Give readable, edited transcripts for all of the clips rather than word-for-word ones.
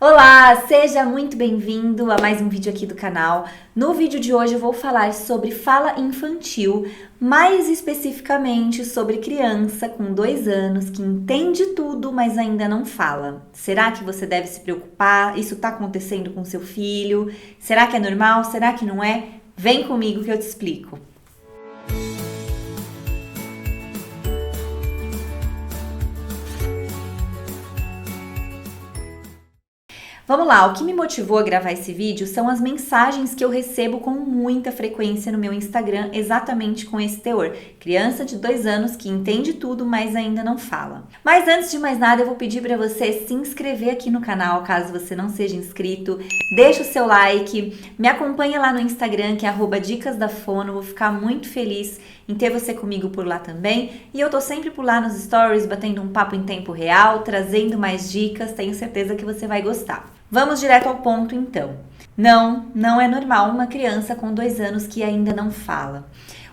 Olá, seja muito bem-vindo a mais um vídeo aqui do canal. No vídeo de hoje eu vou falar sobre fala infantil, mais especificamente sobre criança com 2 anos que entende tudo, mas ainda não fala. Será que você deve se preocupar? Isso está acontecendo com seu filho? Será que é normal? Será que não é? Vem comigo que eu te explico. Vamos lá, o que me motivou a gravar esse vídeo são as mensagens que eu recebo com muita frequência no meu Instagram, exatamente com esse teor. Criança de 2 anos que entende tudo, mas ainda não fala. Mas antes de mais nada, eu vou pedir para você se inscrever aqui no canal, caso você não seja inscrito. Deixa o seu like, me acompanha lá no Instagram, que é @dicasdafono, vou ficar muito feliz em ter você comigo por lá também. E eu tô sempre por lá nos stories, batendo um papo em tempo real, trazendo mais dicas, tenho certeza que você vai gostar. Vamos direto ao ponto então. Não é normal uma criança com 2 anos que ainda não fala.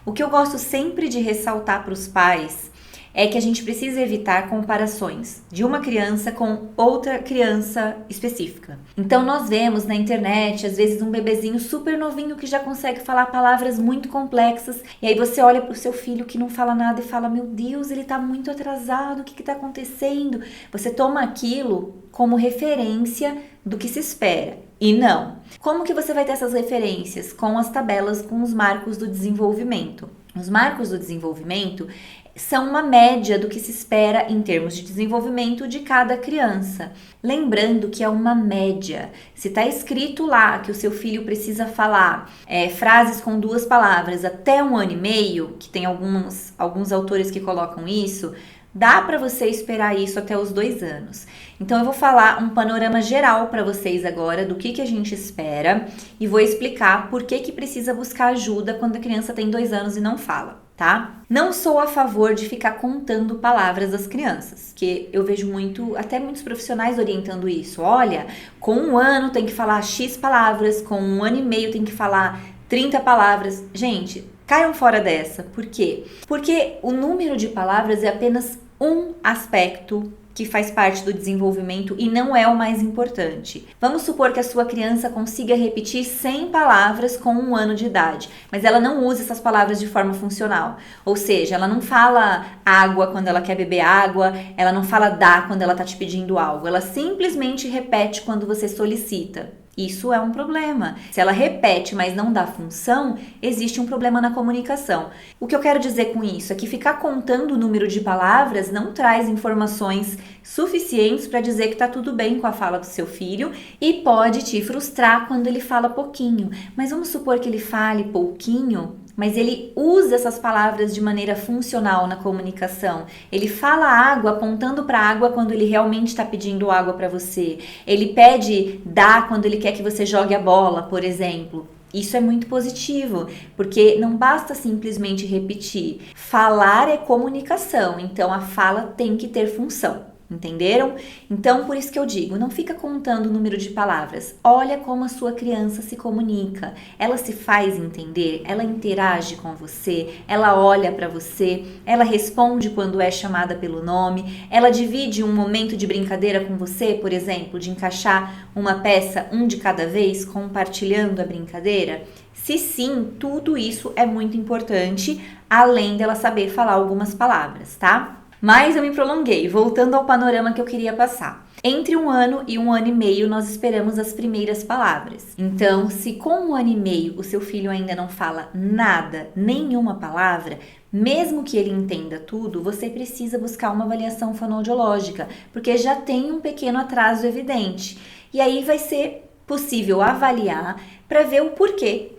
O que eu gosto sempre de ressaltar para os pais é que a gente precisa evitar comparações de uma criança com outra criança específica. Então nós vemos na internet, às vezes, um bebezinho super novinho que já consegue falar palavras muito complexas, e aí você olha para o seu filho que não fala nada e fala: meu Deus, ele está muito atrasado, o que está acontecendo? Você toma aquilo como referência do que se espera. E não. Como que você vai ter essas referências? Com as tabelas, com os marcos do desenvolvimento. Os marcos do desenvolvimento são uma média do que se espera em termos de desenvolvimento de cada criança. Lembrando que é uma média. Se está escrito lá que o seu filho precisa falar frases com 2 palavras até 1 ano e meio, que tem alguns autores que colocam isso, dá para você esperar isso até os 2 anos. Então eu vou falar um panorama geral para vocês agora do que a gente espera e vou explicar por que precisa buscar ajuda quando a criança tem 2 anos e não fala, tá? Não sou a favor de ficar contando palavras das crianças, que eu vejo até muitos profissionais orientando isso. Olha, com 1 ano tem que falar X palavras, com 1 ano e meio tem que falar 30 palavras. Gente, caiam fora dessa. Por quê? Porque o número de palavras é apenas um aspecto que faz parte do desenvolvimento e não é o mais importante. Vamos supor que a sua criança consiga repetir 100 palavras com 1 ano de idade, mas ela não usa essas palavras de forma funcional. Ou seja, ela não fala água quando ela quer beber água, ela não fala dá quando ela está te pedindo algo, ela simplesmente repete quando você solicita. Isso é um problema. Se ela repete, mas não dá função, existe um problema na comunicação. O que eu quero dizer com isso é que ficar contando o número de palavras não traz informações suficientes para dizer que está tudo bem com a fala do seu filho e pode te frustrar quando ele fala pouquinho. Mas vamos supor que ele fale pouquinho, mas ele usa essas palavras de maneira funcional na comunicação. Ele fala água apontando para a água quando ele realmente está pedindo água para você. Ele pede dá quando ele quer que você jogue a bola, por exemplo. Isso é muito positivo, porque não basta simplesmente repetir. Falar é comunicação, então a fala tem que ter função. Entenderam? Então, por isso que eu digo, não fica contando o número de palavras. Olha como a sua criança se comunica. Ela se faz entender, ela interage com você, ela olha para você, ela responde quando é chamada pelo nome, ela divide um momento de brincadeira com você, por exemplo, de encaixar uma peça, um de cada vez, compartilhando a brincadeira. Se sim, tudo isso é muito importante, além dela saber falar algumas palavras, tá? Mas eu me prolonguei, voltando ao panorama que eu queria passar. Entre 1 ano e 1 ano e meio, nós esperamos as primeiras palavras. Então, se com 1 ano e meio o seu filho ainda não fala nada, nenhuma palavra, mesmo que ele entenda tudo, você precisa buscar uma avaliação fonoaudiológica, porque já tem um pequeno atraso evidente. E aí vai ser possível avaliar para ver o porquê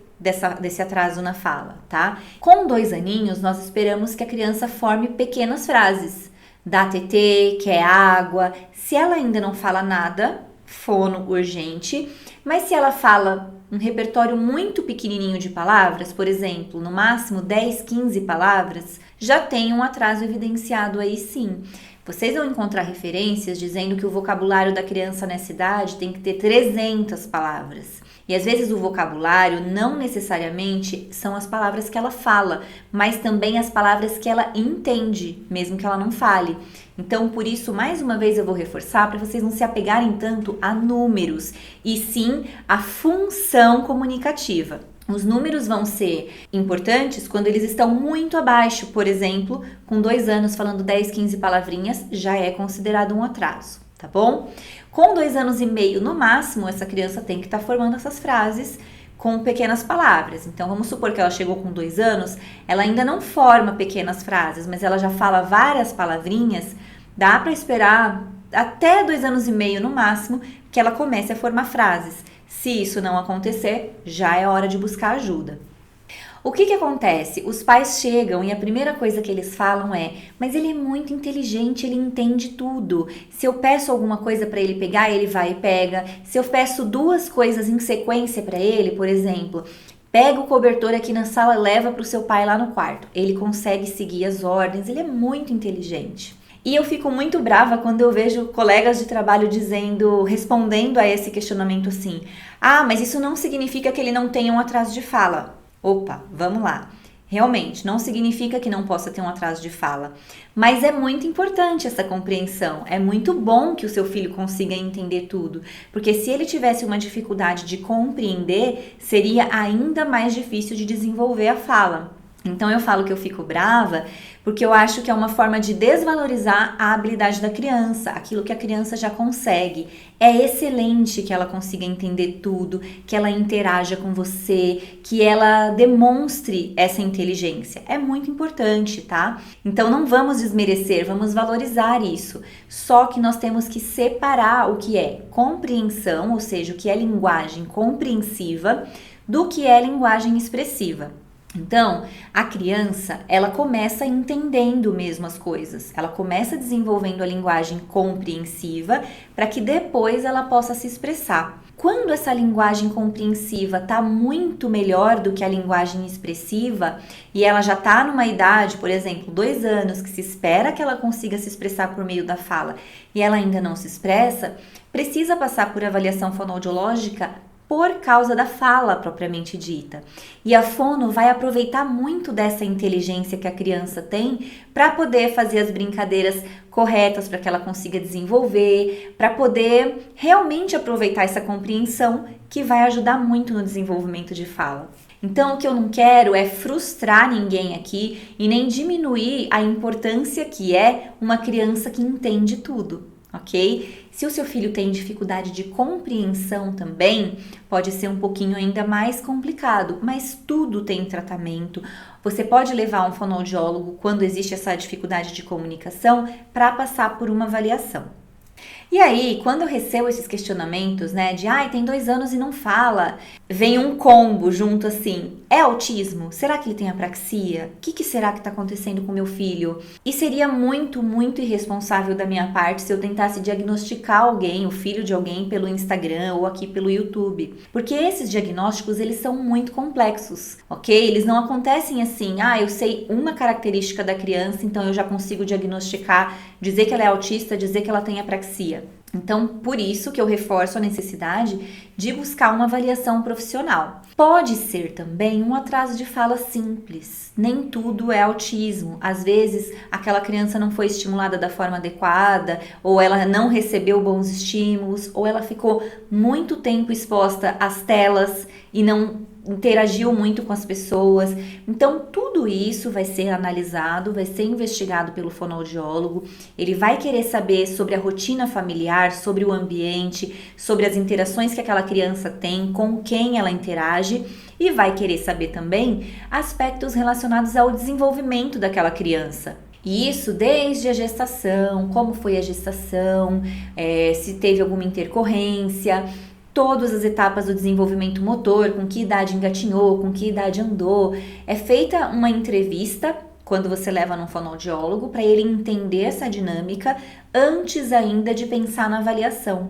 desse atraso na fala, tá? Com 2 aninhos, nós esperamos que a criança forme pequenas frases. Dá tetê, quer água. Se ela ainda não fala nada, fono urgente. Mas se ela fala um repertório muito pequenininho de palavras, por exemplo, no máximo 10, 15 palavras, já tem um atraso evidenciado aí sim. Vocês vão encontrar referências dizendo que o vocabulário da criança nessa idade tem que ter 300 palavras. E às vezes o vocabulário não necessariamente são as palavras que ela fala, mas também as palavras que ela entende, mesmo que ela não fale. Então, por isso, mais uma vez eu vou reforçar para vocês não se apegarem tanto a números, e sim a função comunicativa. Os números vão ser importantes quando eles estão muito abaixo, por exemplo, com 2 anos falando 10, 15 palavrinhas, já é considerado um atraso, tá bom? Com 2 anos e meio no máximo, essa criança tem que estar formando essas frases com pequenas palavras. Então, vamos supor que ela chegou com 2 anos, ela ainda não forma pequenas frases, mas ela já fala várias palavrinhas, dá para esperar até 2 anos e meio no máximo que ela comece a formar frases. Se isso não acontecer, já é hora de buscar ajuda. O que acontece? Os pais chegam e a primeira coisa que eles falam é: mas ele é muito inteligente, ele entende tudo. Se eu peço alguma coisa para ele pegar, ele vai e pega. Se eu peço 2 coisas em sequência para ele, por exemplo, pega o cobertor aqui na sala e leva para o seu pai lá no quarto. Ele consegue seguir as ordens, ele é muito inteligente. E eu fico muito brava quando eu vejo colegas de trabalho respondendo a esse questionamento assim: ah, mas isso não significa que ele não tenha um atraso de fala. Opa, vamos lá. Realmente, não significa que não possa ter um atraso de fala, mas é muito importante essa compreensão. É muito bom que o seu filho consiga entender tudo, porque se ele tivesse uma dificuldade de compreender, seria ainda mais difícil de desenvolver a fala. Então eu falo que eu fico brava porque eu acho que é uma forma de desvalorizar a habilidade da criança, aquilo que a criança já consegue. É excelente que ela consiga entender tudo, que ela interaja com você, que ela demonstre essa inteligência. É muito importante, tá? Então não vamos desmerecer, vamos valorizar isso. Só que nós temos que separar o que é compreensão, ou seja, o que é linguagem compreensiva, do que é linguagem expressiva. Então, a criança, ela começa entendendo mesmo as coisas, ela começa desenvolvendo a linguagem compreensiva para que depois ela possa se expressar. Quando essa linguagem compreensiva está muito melhor do que a linguagem expressiva e ela já está numa idade, por exemplo, 2 anos, que se espera que ela consiga se expressar por meio da fala e ela ainda não se expressa, precisa passar por avaliação fonoaudiológica por causa da fala propriamente dita. E a fono vai aproveitar muito dessa inteligência que a criança tem para poder fazer as brincadeiras corretas para que ela consiga desenvolver, para poder realmente aproveitar essa compreensão que vai ajudar muito no desenvolvimento de fala. Então, o que eu não quero é frustrar ninguém aqui e nem diminuir a importância que é uma criança que entende tudo. Ok? Se o seu filho tem dificuldade de compreensão também, pode ser um pouquinho ainda mais complicado, mas tudo tem tratamento. Você pode levar um fonoaudiólogo quando existe essa dificuldade de comunicação para passar por uma avaliação. E aí, quando eu recebo esses questionamentos, né, de tem 2 anos e não fala, vem um combo junto assim: é autismo? Será que ele tem apraxia? O que será que está acontecendo com meu filho? E seria muito, muito irresponsável da minha parte se eu tentasse diagnosticar alguém, o filho de alguém, pelo Instagram ou aqui pelo YouTube. Porque esses diagnósticos, eles são muito complexos, ok? Eles não acontecem assim: eu sei uma característica da criança, então eu já consigo diagnosticar, dizer que ela é autista, dizer que ela tem apraxia. Então, por isso que eu reforço a necessidade de buscar uma avaliação profissional. Pode ser também um atraso de fala simples. Nem tudo é autismo. Às vezes, aquela criança não foi estimulada da forma adequada, ou ela não recebeu bons estímulos, ou ela ficou muito tempo exposta às telas e não interagiu muito com as pessoas. Então, tudo isso vai ser analisado, vai ser investigado pelo fonoaudiólogo. Ele vai querer saber sobre a rotina familiar, sobre o ambiente, sobre as interações que aquela criança tem, com quem ela interage, e vai querer saber também aspectos relacionados ao desenvolvimento daquela criança. E isso desde a gestação, como foi a gestação, se teve alguma intercorrência, todas as etapas do desenvolvimento motor, com que idade engatinhou, com que idade andou. É feita uma entrevista quando você leva num fonoaudiólogo para ele entender essa dinâmica antes ainda de pensar na avaliação.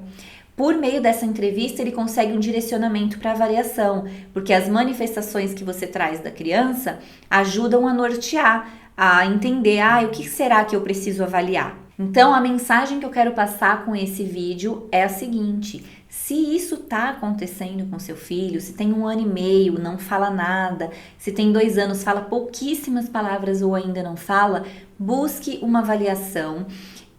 Por meio dessa entrevista, ele consegue um direcionamento para a avaliação, porque as manifestações que você traz da criança ajudam a nortear, a entender, o que será que eu preciso avaliar? Então, a mensagem que eu quero passar com esse vídeo é a seguinte: se isso tá acontecendo com seu filho, se tem 1 ano e meio, não fala nada, se tem 2 anos, fala pouquíssimas palavras ou ainda não fala, busque uma avaliação.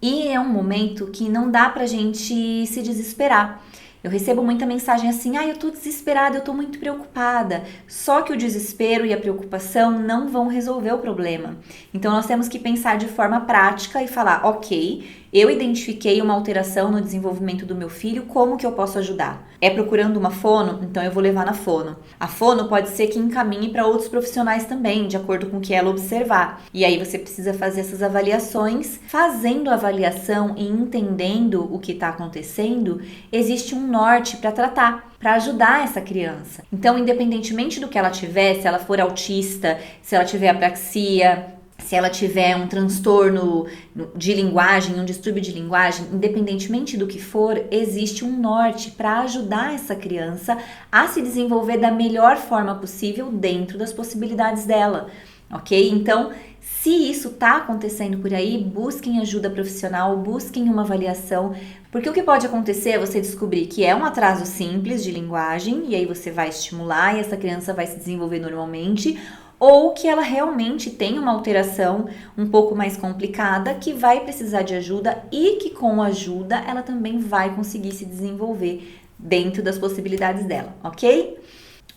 E é um momento que não dá pra gente se desesperar. Eu recebo muita mensagem assim: eu tô desesperada, eu tô muito preocupada. Só que o desespero e a preocupação não vão resolver o problema. Então nós temos que pensar de forma prática e falar: ok, eu identifiquei uma alteração no desenvolvimento do meu filho, como que eu posso ajudar? É procurando uma fono? Então eu vou levar na fono. A fono pode ser que encaminhe para outros profissionais também, de acordo com o que ela observar. E aí você precisa fazer essas avaliações. Fazendo a avaliação e entendendo o que está acontecendo, existe um norte para tratar, para ajudar essa criança. Então, independentemente do que ela tiver, se ela for autista, se ela tiver apraxia, se ela tiver um transtorno de linguagem, um distúrbio de linguagem, independentemente do que for, existe um norte para ajudar essa criança a se desenvolver da melhor forma possível dentro das possibilidades dela, ok? Então, se isso está acontecendo por aí, busquem ajuda profissional, busquem uma avaliação, porque o que pode acontecer é você descobrir que é um atraso simples de linguagem, e aí você vai estimular e essa criança vai se desenvolver normalmente, ou que ela realmente tem uma alteração um pouco mais complicada, que vai precisar de ajuda e que com ajuda ela também vai conseguir se desenvolver dentro das possibilidades dela, ok?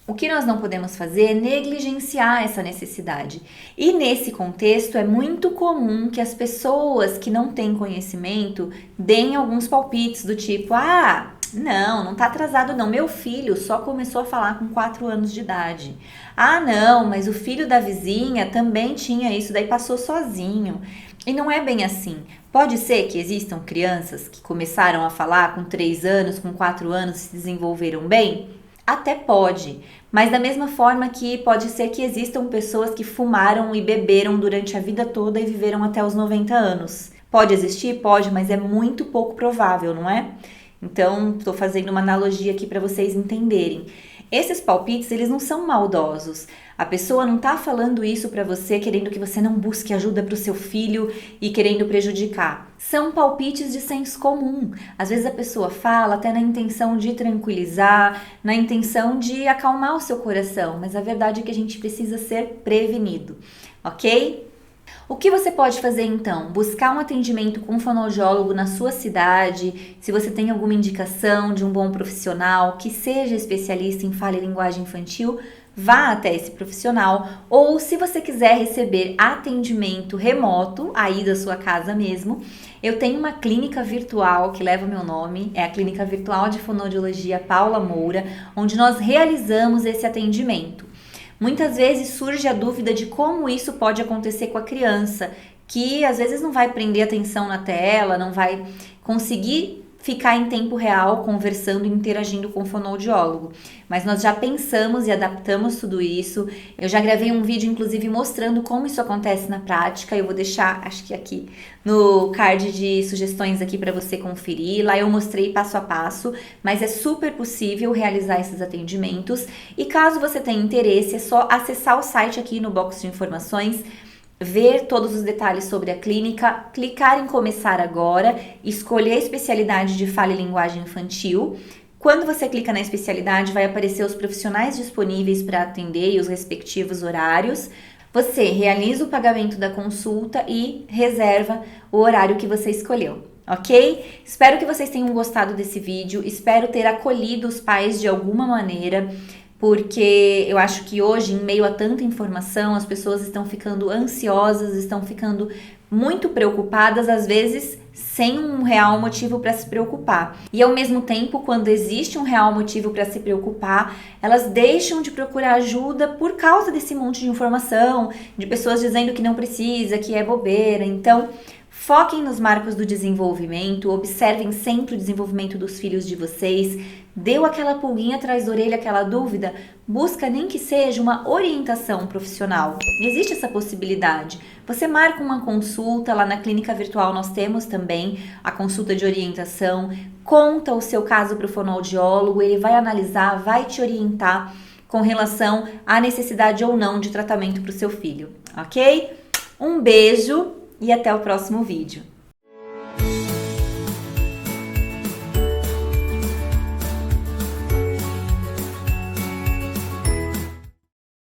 O que nós não podemos fazer é negligenciar essa necessidade. E nesse contexto é muito comum que as pessoas que não têm conhecimento deem alguns palpites do tipo: não tá atrasado não, meu filho só começou a falar com 4 anos de idade. Não, mas o filho da vizinha também tinha isso, daí passou sozinho. E não é bem assim. Pode ser que existam crianças que começaram a falar com 3 anos, com 4 anos e se desenvolveram bem? Até pode, mas da mesma forma que pode ser que existam pessoas que fumaram e beberam durante a vida toda e viveram até os 90 anos. Pode existir? Pode, mas é muito pouco provável, não é? Então, estou fazendo uma analogia aqui para vocês entenderem. Esses palpites, eles não são maldosos. A pessoa não está falando isso para você querendo que você não busque ajuda para o seu filho e querendo prejudicar. São palpites de senso comum. Às vezes a pessoa fala até na intenção de tranquilizar, na intenção de acalmar o seu coração, mas a verdade é que a gente precisa ser prevenido, ok? O que você pode fazer então? Buscar um atendimento com um fonoaudiólogo na sua cidade, se você tem alguma indicação de um bom profissional que seja especialista em fala e linguagem infantil, vá até esse profissional, ou se você quiser receber atendimento remoto, aí da sua casa mesmo, eu tenho uma clínica virtual que leva o meu nome, é a Clínica Virtual de Fonoaudiologia Paula Moura, onde nós realizamos esse atendimento. Muitas vezes surge a dúvida de como isso pode acontecer com a criança, que às vezes não vai prender atenção na tela, não vai conseguir ficar em tempo real conversando e interagindo com o fonoaudiólogo. Mas nós já pensamos e adaptamos tudo isso. Eu já gravei um vídeo, inclusive, mostrando como isso acontece na prática. Eu vou deixar, acho que aqui, no card de sugestões aqui para você conferir. Lá eu mostrei passo a passo, mas é super possível realizar esses atendimentos. E caso você tenha interesse, é só acessar o site aqui no box de informações, ver todos os detalhes sobre a clínica, clicar em começar agora, escolher a especialidade de fala e linguagem infantil. Quando você clica na especialidade, vai aparecer os profissionais disponíveis para atender e os respectivos horários. Você realiza o pagamento da consulta e reserva o horário que você escolheu, ok? Espero que vocês tenham gostado desse vídeo, espero ter acolhido os pais de alguma maneira, porque eu acho que hoje, em meio a tanta informação, as pessoas estão ficando ansiosas, estão ficando muito preocupadas, às vezes sem um real motivo para se preocupar. E ao mesmo tempo, quando existe um real motivo para se preocupar, elas deixam de procurar ajuda por causa desse monte de informação, de pessoas dizendo que não precisa, que é bobeira. Então, foquem nos marcos do desenvolvimento, observem sempre o desenvolvimento dos filhos de vocês. Deu aquela pulguinha atrás da orelha, aquela dúvida? Busca nem que seja uma orientação profissional. Existe essa possibilidade. Você marca uma consulta, lá na clínica virtual nós temos também a consulta de orientação. Conta o seu caso para o fonoaudiólogo, ele vai analisar, vai te orientar com relação à necessidade ou não de tratamento para o seu filho, ok? Um beijo! E até o próximo vídeo.